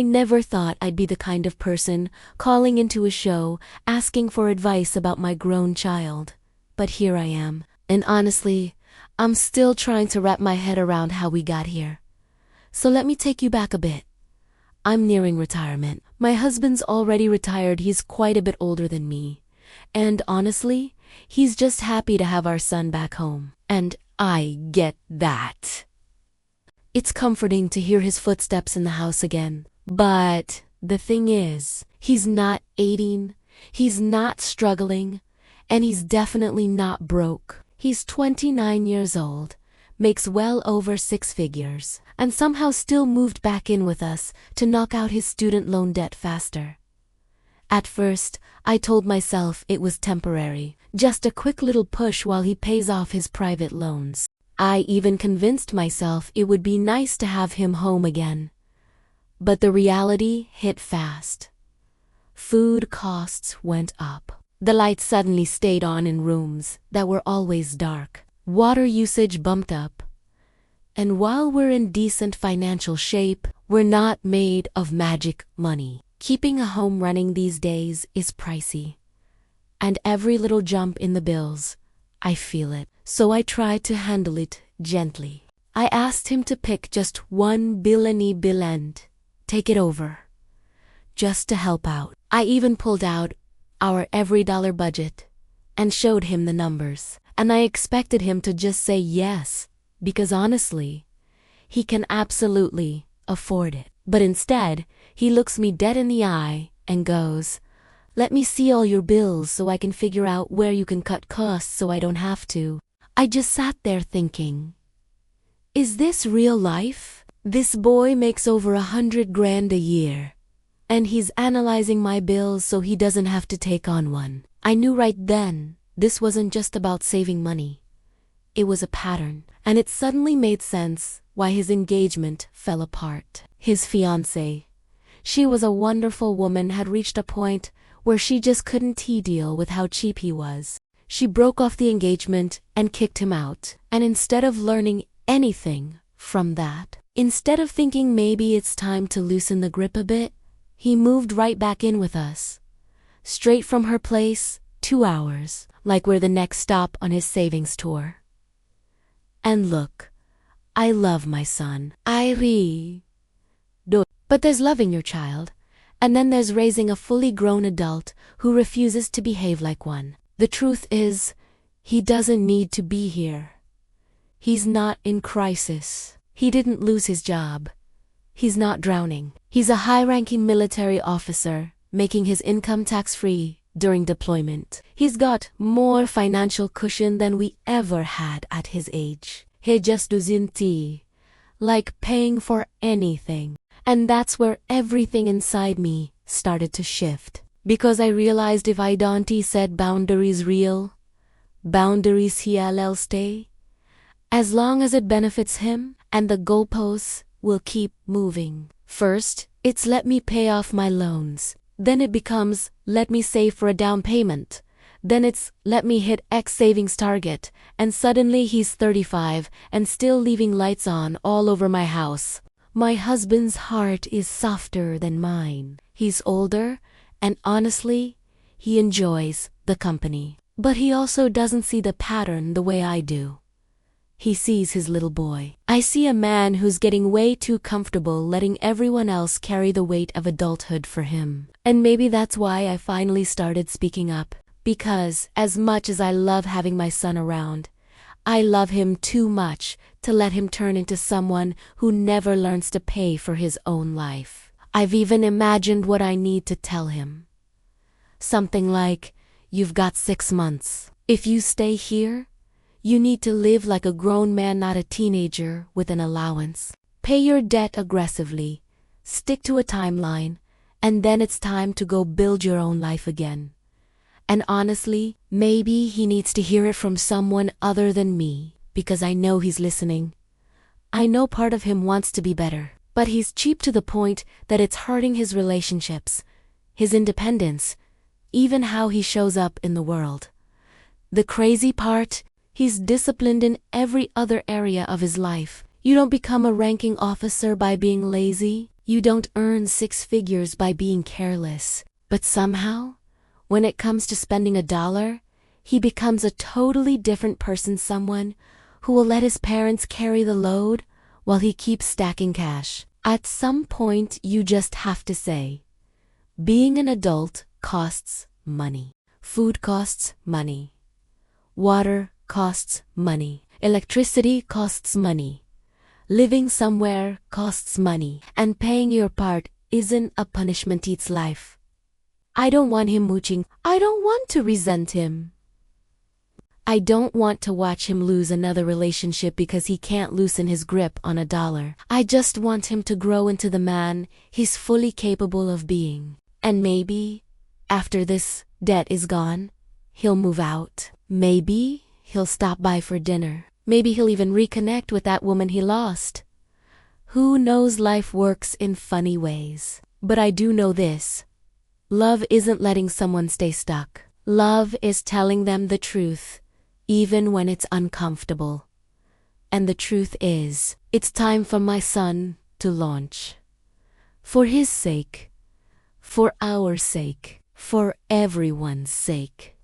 I never thought I'd be the kind of person calling into a show asking for advice about my grown child. But here I am. And honestly, I'm still trying to wrap my head around how we got here. So let me take you back a bit. I'm nearing retirement. My husband's already retired. He's quite a bit older than me. And honestly, he's just happy to have our son back home. And I get that. It's comforting to hear his footsteps in the house again. But the thing is, he's not 18, he's not struggling, and he's definitely not broke. He's 29 years old, makes well over 6 figures, and somehow still moved back in with us to knock out his student loan debt faster. At first, I told myself it was temporary, just a quick little push while he pays off his private loans. I even convinced myself it would be nice to have him home again. But the reality hit fast. Food costs went up. The lights suddenly stayed on in rooms that were always dark. Water usage bumped up. And while we're in decent financial shape, we're not made of magic money. Keeping a home running these days is pricey. And every little jump in the bills, I feel it. So I tried to handle it gently. I asked him to pick just one bill and take it over. Just to help out. I even pulled out our every dollar budget and showed him the numbers. And I expected him to just say yes, because honestly, he can absolutely afford it. But instead, he looks me dead in the eye and goes, "Let me see all your bills so I can figure out where you can cut costs so I don't have to." I just sat there thinking, is this real life? This boy makes over 100 grand a year, and he's analyzing my bills so he doesn't have to take on one. I knew right then this wasn't just about saving money. It was a pattern, and it suddenly made sense why his engagement fell apart. His fiancée, she was a wonderful woman, had reached a point where she just couldn't deal with how cheap he was. She broke off the engagement and kicked him out. And instead of learning anything from that, instead of thinking maybe it's time to loosen the grip a bit, he moved right back in with us. Straight from her place, 2 hours, like we're the next stop on his savings tour. And look, I love my son. I really do. But there's loving your child, and then there's raising a fully grown adult who refuses to behave like one. The truth is, he doesn't need to be here. He's not in crisis. He didn't lose his job. He's not drowning. He's a high-ranking military officer, making his income tax-free during deployment. He's got more financial cushion than we ever had at his age. He just doesn't like paying for anything. And that's where everything inside me started to shift. Because I realized if I don't set boundaries real, boundaries he'll stay. As long as it benefits him, and the goalposts will keep moving. First, it's let me pay off my loans. Then it becomes, let me save for a down payment. Then it's, let me hit X savings target. And suddenly he's 35 and still leaving lights on all over my house. My husband's heart is softer than mine. He's older, and honestly, he enjoys the company. But he also doesn't see the pattern the way I do. He sees his little boy. I see a man who's getting way too comfortable letting everyone else carry the weight of adulthood for him. And maybe that's why I finally started speaking up. Because, as much as I love having my son around, I love him too much to let him turn into someone who never learns to pay for his own life. I've even imagined what I need to tell him. Something like, you've got 6 months. If you stay here, you need to live like a grown man, not a teenager with an allowance. Pay your debt aggressively, stick to a timeline, and then it's time to go build your own life again. And honestly, maybe he needs to hear it from someone other than me, because I know he's listening. I know part of him wants to be better, but he's cheap to the point that it's hurting his relationships, his independence, even how he shows up in the world. The crazy part, he's disciplined in every other area of his life. You don't become a ranking officer by being lazy. You don't earn six figures by being careless. But somehow, when it comes to spending $1, he becomes a totally different person, someone who will let his parents carry the load while he keeps stacking cash. At some point, you just have to say, being an adult costs money. Food costs money. Water costs money. Electricity costs money. Living somewhere costs money. And paying your part isn't a punishment, it's life. I don't want him mooching. I don't want to resent him. I don't want to watch him lose another relationship because he can't loosen his grip on $1. I just want him to grow into the man he's fully capable of being. And maybe, after this debt is gone, he'll move out. Maybe he'll stop by for dinner. Maybe he'll even reconnect with that woman he lost. Who knows, life works in funny ways. But I do know this. Love isn't letting someone stay stuck. Love is telling them the truth, even when it's uncomfortable. And the truth is, it's time for my son to launch. For his sake, for our sake, for everyone's sake.